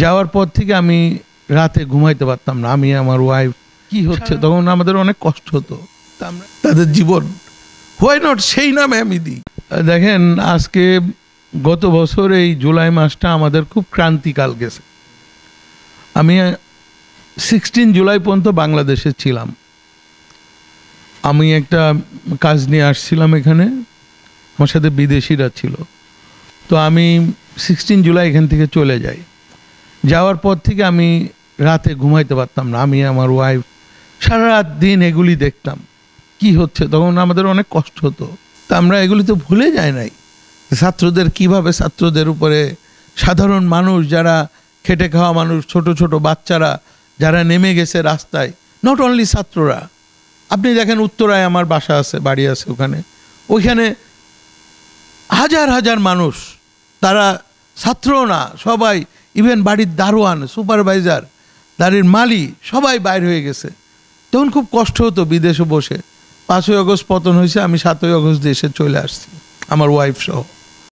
যাওয়ার পর থেকে আমি রাতে ঘুমাইতে পারতাম না। আমি আমার ওয়াইফ কি হচ্ছে তখন আমাদের অনেক কষ্ট হতো। তাদের জীবন হোয়াই নট সেই নামে আমি দিই। দেখেন আজকে গত বছর এই জুলাই মাসটা আমাদের খুব ক্রান্তিকাল গেছে। আমি 16 জুলাই পর্যন্ত বাংলাদেশে ছিলাম। আমি একটা কাজ নিয়ে আসছিলাম এখানে, আমার সাথে বিদেশিরা ছিল। তো আমি 16 জুলাই এখান থেকে চলে যাই। যাওয়ার পর থেকে আমি রাতে ঘুমাইতে পারতাম না। আমি আমার ওয়াইফ সারা রাত দিন এগুলি দেখতাম কি হচ্ছে তখন আমাদের অনেক কষ্ট হতো। তা আমরা এগুলি তো ভুলে যাই নাই, ছাত্রদের কিভাবে ছাত্রদের উপরে সাধারণ মানুষ যারা খেটে খাওয়া মানুষ, ছোট ছোট বাচ্চারা যারা নেমে গেছে রাস্তায়, নট অনলি ছাত্ররা। আপনি দেখেন উত্তরায় আমার বাসা আছে, বাড়ি আছে ওখানে, ওইখানে হাজার হাজার মানুষ, তারা ছাত্রও না, সবাই, ইভেন বাড়ির দারোয়ান, সুপারভাইজার, বাড়ির মালি, সবাই বাইর হয়ে গেছে। তখন খুব কষ্ট হতো বিদেশে বসে। 5ই আগস্ট পতন হয়েছে, আমি 7ই আগস্ট দেশে চলে আসছি আমার ওয়াইফ সহ।